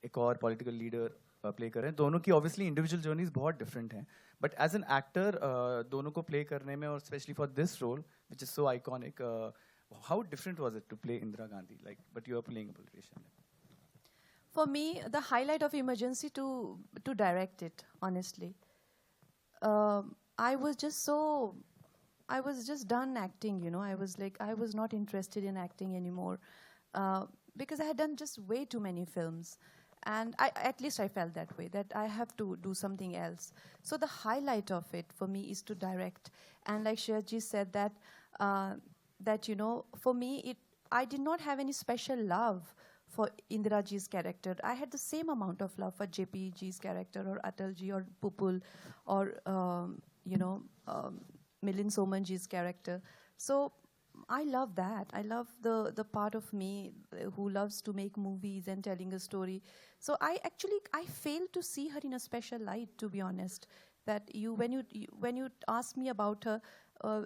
एक और political leader play कर रहे हैं, दोनों की ऑब्वियसली इंडिविजुअल जर्नीज बहुत डिफरेंट हैं, बट एज एन एक्टर दोनों को प्ले करने में और specially for this role which is so iconic, how different was it to play Indira Gandhi, like but you are playing a politician? For me, the highlight of Emergency to direct it, honestly. I was just done acting, you know. I was like, I was not interested in acting anymore because I had done just way too many films. And at least I felt that way, that I have to do something else. So the highlight of it for me is to direct. And like Shreyaji said that you know, for me, I did not have any special love for Indira ji's character. I had the same amount of love for JP ji's character, or Atal ji, or Pupul, or you know, Milind Soman ji's character. So I love that. I love the part of me who loves to make movies and telling a story. So I fail to see her in a special light, to be honest. That when you ask me about her,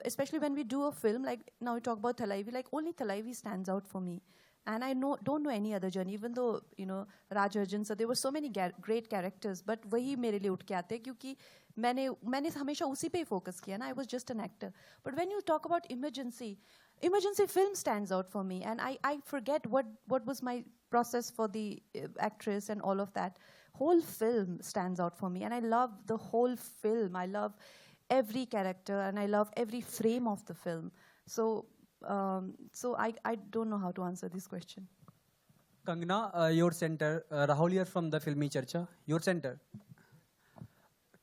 especially when we do a film, like now we talk about Thalaivi, like only Thalaivi stands out for me. And I don't know any other journey, even though, you know, Raj Arjun, so there were so many great characters, but वही मेरे लिए उठ के आते हैं क्योंकि मैंने हमेशा उसी पे ही focus किया ना. I was just an actor. But when you talk about Emergency film stands out for me, and I forget what was my process for the actress and all of that. Whole film stands out for me, and I love the whole film. I love every character, and I love every frame of the film. So I don't know how to answer this question. Kangana, your center. Rahul here from the Filmi Charcha. Your center.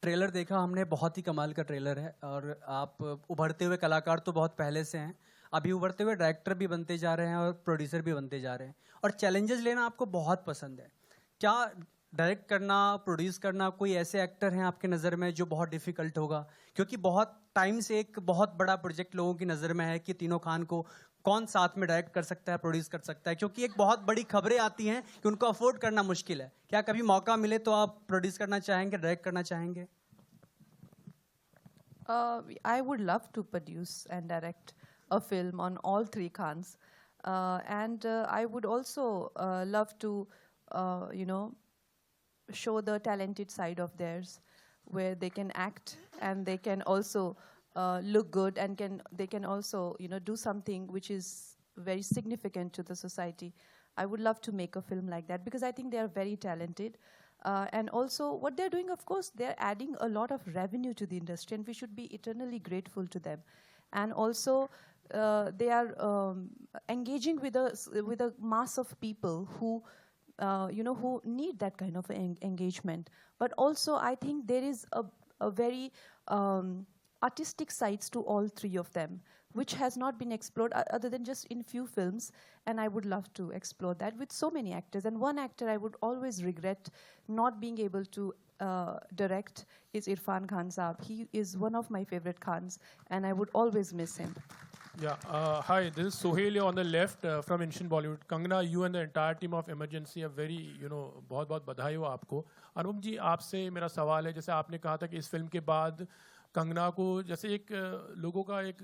Trailer देखा हमने, बहुत ही कमाल का trailer है, और आप उभरते हुए कलाकार तो बहुत पहले से हैं, अभी उभरते हुए डायरेक्टर भी बनते जा रहे हैं और प्रोड्यूसर भी बनते जा रहे हैं, और चैलेंजेस लेना आपको बहुत पसंद है. क्या डायरेक्ट करना, प्रोड्यूस करना, कोई ऐसे एक्टर हैं आपके नज़र में जो बहुत डिफिकल्ट होगा? क्योंकि बहुत टाइम से एक बहुत बड़ा प्रोजेक्ट लोगों की नज़र में है कि तीनों खान को कौन साथ में डायरेक्ट कर सकता है, प्रोड्यूस कर सकता है, क्योंकि एक बहुत बड़ी खबरें आती हैं कि उनको अफोर्ड करना मुश्किल है. क्या कभी मौका मिले तो आप प्रोड्यूस करना चाहेंगे, डायरेक्ट करना चाहेंगे? I would love to produce and direct a film on all three Khans. And I would also love to, you know, show the talented side of theirs, where they can act and they can also look good, and they can also, you know, do something which is very significant to the society. I would love to make a film like that because I think they are very talented. And also what they're doing, of course, they're adding a lot of revenue to the industry, and we should be eternally grateful to them. And also they are engaging with a mass of people who you know, who need that kind of engagement. But also I think there is a very artistic sides to all three of them, which has not been explored other than just in few films, and I would love to explore that with so many actors. And one actor I would always regret not being able to direct is Irfan Khan Saab. He is one of my favorite Khans, and I would always miss him. Yeah, hi, this is Sohail on the left from Instant Bollywood. Kangana, you and the entire team of Emergency are very, you know, बहुत बहुत बधाई हो आपको. अनुपम जी, आपसे मेरा सवाल है, जैसे आपने कहा था कि इस फिल्म के बाद कंगना को, जैसे एक लोगों का एक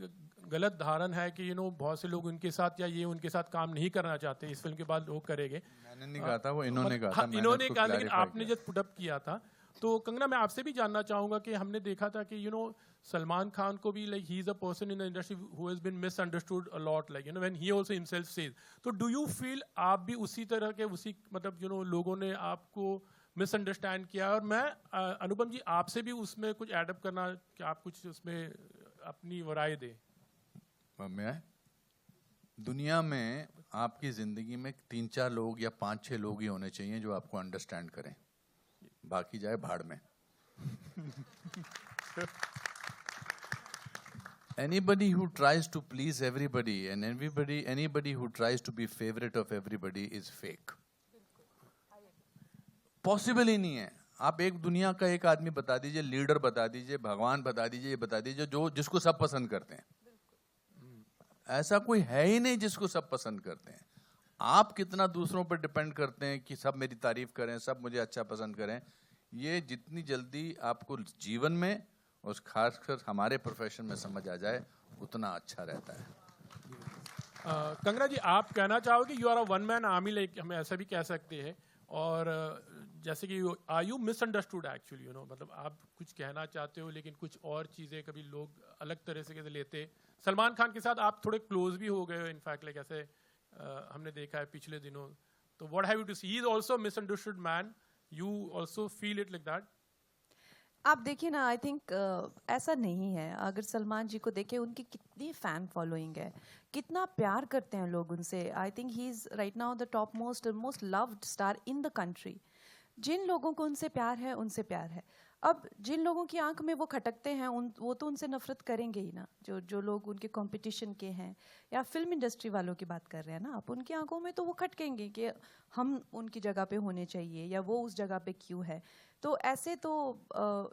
गलत धारण है कि, यू नो, बहुत से लोग उनके साथ या ये उनके साथ काम नहीं करना चाहते, इस फिल्म के बाद लोग करेंगे. मैंने नहीं कहा था, वो इन्होंने कहा था. इन्होंने कहा, लेकिन आपने जब पुटअप किया था. तो कंगना, मैं आपसे भी जानना चाहूँगा कि हमने देखा था कि, यू नो, सलमान खान को भी, like, he is a person in the industry who has been misunderstood a lot, like, you know, when he also himself says. तो डू यू फील आप भी उसी तरह के, उसी, मतलब, यू नो, लोगों ने आपको मिसअंडरस्टैंड किया? और मैं अनुपम जी आपसे भी उसमें कुछ एडअप करना, कि आप कुछ उसमें अपनी राय दें. मैं दुनिया में आपकी ज़िंदगी में 3-4 लोग या 5-6 लोग ही होने चाहिए जो आपको अंडरस्टैंड करें, बाकी जाए भाड़ में. Anybody who tries to please everybody and anybody who tries to be favorite of everybody is fake. Possible ही नहीं है. आप एक दुनिया का एक आदमी बता दीजिए, लीडर बता दीजिए, भगवान बता दीजिए, ये बता दीजिए जो जिसको सब पसंद करते हैं. ऐसा कोई है ही नहीं जिसको सब पसंद करते हैं. आप कितना दूसरों पर डिपेंड करते हैं कि सब मेरी तारीफ करें, सब मुझे अच्छा पसंद करें. ये जितनी जल्दी आपको जीवन में और खासकर हमारे प्रोफेशन में समझ आ जाए, उतना अच्छा रहता है. कंगना जी, आप कहना चाहोगे you are a one man army, like हम ऐसा भी कह सकते हैं, और जैसे कि are you misunderstood actually, you know, मतलब आप कुछ कहना चाहते हो लेकिन कुछ और चीज़ें कभी लोग अलग तरह से कैसे लेते। सलमान खान के साथ आप थोड़े क्लोज भी हो गए हो, इनफैक्ट लाइक ऐसे हमने देखा है पिछले दिनों। तो what have you to see, he is also misunderstood man, you also feel it like that? आप देखिए ना, आई थिंक ऐसा नहीं है। अगर सलमान जी को देखें, उनकी कितनी फ़ैन फॉलोइंग है, कितना प्यार करते हैं लोग उनसे। I think he is right now the top most loved star in the country. जिन लोगों को उनसे प्यार है, उनसे प्यार है। अब जिन लोगों की आंख में वो खटकते हैं, वो तो उनसे नफरत करेंगे ही ना। जो लोग उनके कंपटीशन के हैं, या फिल्म इंडस्ट्री वालों की बात कर रहे हैं ना आप, उनकी आंखों में तो वो खटकेंगे कि हम उनकी जगह पे होने चाहिए, या वो उस जगह पे क्यों है। तो ऐसे तो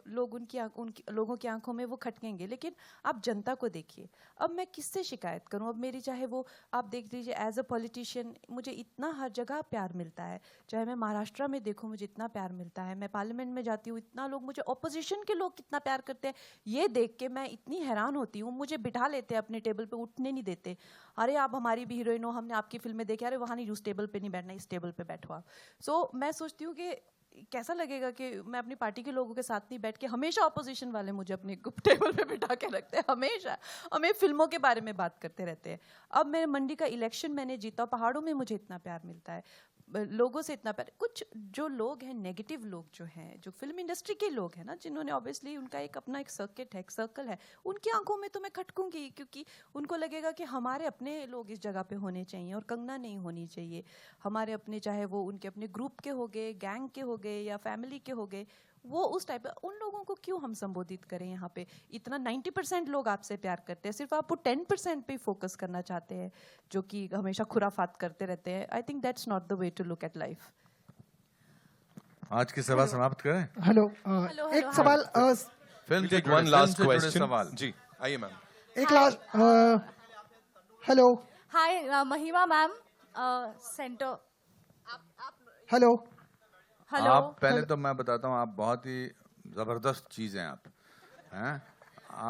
लोग उनकी लोगों की आंखों में वो खटकेंगे। लेकिन आप जनता को देखिए, अब मैं किससे शिकायत करूं? अब मेरी, चाहे वो आप देख लीजिए, एज अ पॉलिटिशियन मुझे इतना हर जगह प्यार मिलता है। चाहे मैं महाराष्ट्र में देखूं, मुझे इतना प्यार मिलता है। मैं पार्लियामेंट में जाती हूँ, इतना लोग मुझे, ऑपोजिशन के लोग कितना प्यार करते हैं, ये देख के मैं इतनी हैरान होती हूँ। मुझे बिठा लेते हैं अपने टेबल पे, उठने नहीं देते। अरे आप हमारी भी हीरोइन हो, हमने आपकी फिल्में देखी, अरे वहाँ नहीं, उस टेबल पे नहीं बैठना, इस टेबल पे बैठो आप। सो मैं सोचती हूँ कि कैसा लगेगा कि मैं अपनी पार्टी के लोगों के साथ नहीं बैठ के, हमेशा ऑपोजिशन वाले मुझे अपने टेबल पे बिठा के रखते हैं, हमेशा हमें फिल्मों के बारे में बात करते रहते हैं। अब मेरे मंडी का इलेक्शन मैंने जीता, पहाड़ों में मुझे इतना प्यार मिलता है, लोगों से इतना प्यार। कुछ जो लोग हैं, नेगेटिव लोग जो हैं, जो फिल्म इंडस्ट्री के लोग हैं ना, जिन्होंने ऑब्वियसली उनका एक अपना एक सर्किट है, एक सर्कल है, उनकी आंखों में तो मैं खटकूंगी, क्योंकि उनको लगेगा कि हमारे अपने लोग इस जगह पे होने चाहिए और कंगना नहीं होनी चाहिए। हमारे अपने, चाहे वो उनके अपने ग्रुप के हो गए, गैंग के हो गए, या फैमिली के हो गए, वो उस टाइप, उन लोगों को क्यों हम संबोधित करें यहाँ पे? इतना 90% लोग आपसे प्यार करते हैं, सिर्फ आप वो 10% पे फोकस करना चाहते हैं, जो कि हमेशा खुराफात करते रहते हैं। I think that's not the way to look at life. आज की सभा समाप्त करें। हेलो, एक सवाल, फिल्म We'll से take जुड़े, one फिल्म last से जुड़े question. सवाल। जी, आइए मैम। एक last, hello Hi, Mahima ma'am, center. Hello, Hello. आप पहले तो मैं बताता हूँ, आप बहुत ही जबरदस्त चीज हैं आप, हैं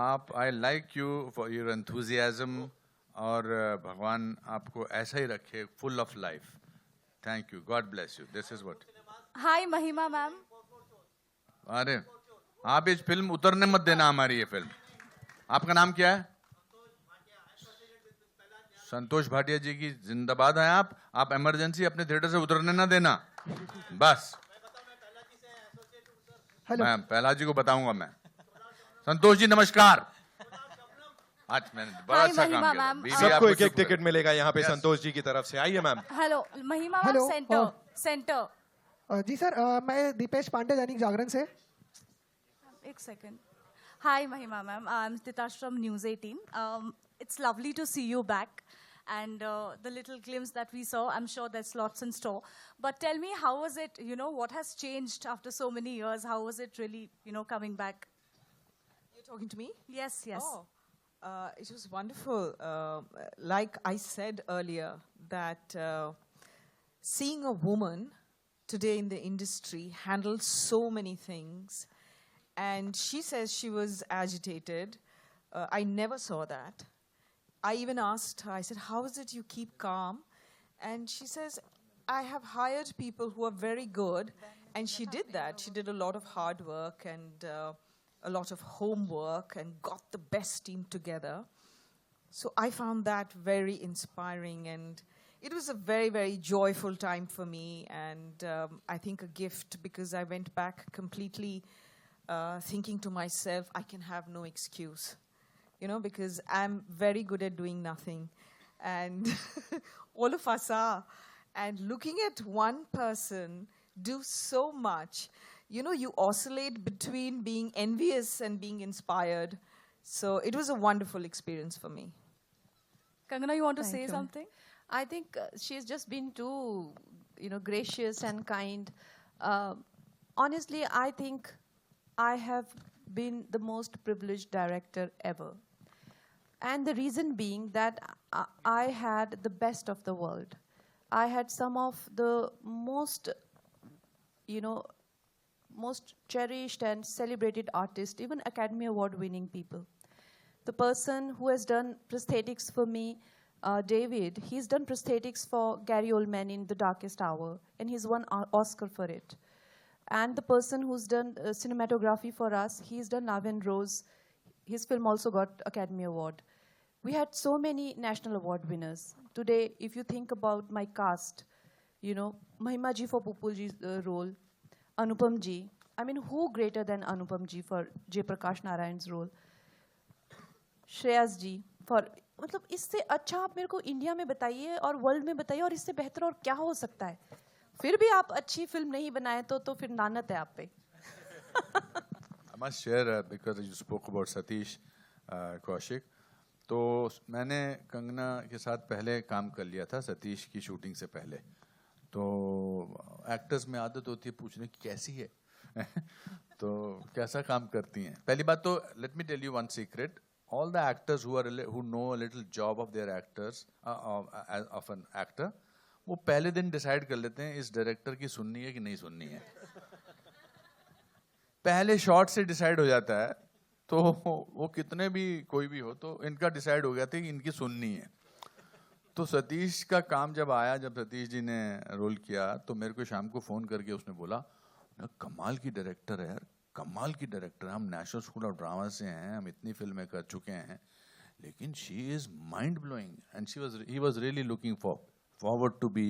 आप। I like you for your enthusiasm, और भगवान आपको ऐसा ही रखे, full of life. Thank you, God bless you, this is what. Hi, Mahima ma'am. अरे आप इस फिल्म उतरने मत देना हमारी ये फिल्म। आपका नाम क्या है? संतोष भाटिया जी की जिंदाबाद है आप इमरजेंसी अपने थिएटर से उतरने ना देना, बस। हेलो, मैं पहला जी को बताऊंगा मैं। संतोष जी नमस्कार। आज मैंने बड़ा Hi, अच्छा काम महिमा किया। मैम। बीवी सबको आपको एक एक शुक्र है। टिकट मिलेगा यहाँ पे Yes. संतोष जी की तरफ से। आइए ma'am. Hello, Mahima ma'am, Hello. center. Oh. Center. जी सर, मैं दीपेश पांडे, दैनिक जागरण से। एक second. Hi, Mahima ma'am. I'm Titash from News 18. It's lovely to see you back. And the little glimpse that we saw, I'm sure there's lots in store. But tell me, how was it, you know, what has changed after so many years? How was it really, you know, coming back? You're talking to me? Yes, yes. Oh, it was wonderful. Like I said earlier, that seeing a woman today in the industry handle so many things, and she says she was agitated. I never saw that. I even asked her, I said, how is it you keep calm? And she says, I have hired people who are very good. And she did that. She did a lot of hard work and a lot of homework and got the best team together. So I found that very inspiring, and it was a very, very joyful time for me, and I think a gift, because I went back completely thinking to myself, I can have no excuse. You know, because I'm very good at doing nothing. And all of us are. And looking at one person do so much, you know, you oscillate between being envious and being inspired. So it was a wonderful experience for me. Kangana, you want to Thank say you. something? I think she's just been too, you know, gracious and kind. Honestly, I think I have been the most privileged director ever. And the reason being that I had the best of the world. I had some of the most, you know, most cherished and celebrated artists, even Academy Award winning people. The person who has done prosthetics for me, David, he's done prosthetics for Gary Oldman in The Darkest Hour, and he's won an Oscar for it. And the person who's done cinematography for us, he's done Love and Rose. His film also got Academy Award. We had so many national award winners. Today, if you think about my cast, you know, Mahima ji for Pupul ji's role, Anupam ji. I mean, who greater than Anupam ji for Jay Prakash Narayan's role? Shreyas ji for, मतलब इससे अच्छा आप मेरे को India में बताइए और world में बताइए और इससे बेहतर और क्या हो सकता है? फिर भी आप अच्छी फिल्म नहीं बनाए तो फिर नानत है आप पे. I must share because you spoke about Satish Kaushik. तो मैंने कंगना के साथ पहले काम कर लिया था सतीश की शूटिंग से पहले. तो एक्टर्स में आदत होती है पूछने की कैसी है तो कैसा काम करती हैं. पहली बात तो let me tell you one secret. All the actors who know a little job of their actors of an actor, वो पहले दिन डिसाइड कर लेते हैं इस डायरेक्टर की सुननी है कि नहीं सुननी है. पहले शॉट से डिसाइड हो जाता है. तो वो कितने भी कोई भी हो तो इनका डिसाइड हो गया था कि इनकी सुननी है. तो सतीश का काम जब आया, जब सतीश जी ने रोल किया तो मेरे को शाम को फ़ोन करके उसने बोला कमाल की डायरेक्टर है यार, कमाल की डायरेक्टर. हम नेशनल स्कूल ऑफ ड्रामा से हैं, हम इतनी फिल्में कर चुके हैं, लेकिन she is mind blowing and he was really looking forward to be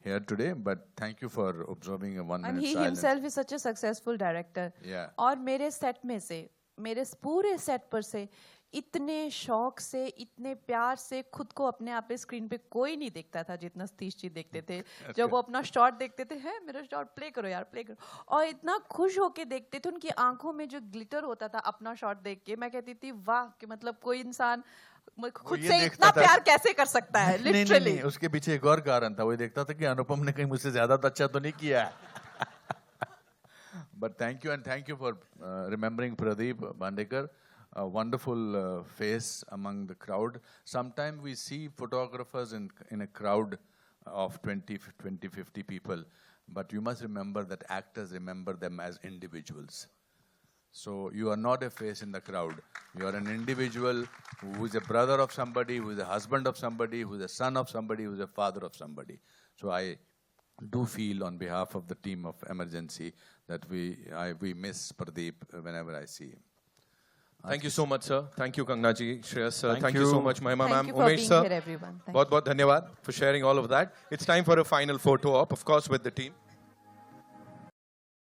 here today, but thank you for observing a 1 minute And he silence. himself is such a successful director. Yeah. और मेरे set में से, मेरे पूरे set पर से इतने शौक से, इतने प्यार से खुद को अपने आप पे स्क्रीन पे कोई नहीं देखता था जितना सतीश जी देखते थे. जब वो अपना शॉट देखते थे, है मेरा शॉट प्ले करो यार, प्ले करो, और इतना खुश होके देखते थे. उनकी आंखों में जो ग्लिटर होता था अपना शॉट देख के, मैं कहती थी वाह कि मतलब कोई इंसान खुद ये से देखता इतना था प्यार कैसे कर सकता है. नहीं, लिटरली नहीं, उसके पीछे एक और कारण था. वो देखता था कि अनुपम ने कहीं मुझसे ज्यादा तो अच्छा तो नहीं किया है. But thank you, and thank you for remembering Pradeep Bandekar, a wonderful face among the crowd. Sometimes we see photographers in a crowd of 20, 50 people, but you must remember that actors remember them as individuals. So you are not a face in the crowd. You are an individual who is a brother of somebody, who is a husband of somebody, who is a son of somebody, who is a father of somebody. So I do feel on behalf of the team of Emergency that we miss Pradeep whenever I see him. Thank you so much, sir. Thank you, Kangna ji, Shreyas sir. Thank Thank you you. so much, Mahima Thank ma'am, you for Umesh being sir. here, everyone. Thank you. बहुत बहुत धन्यवाद for sharing all of that. It's time for a final photo op, of course, with the team.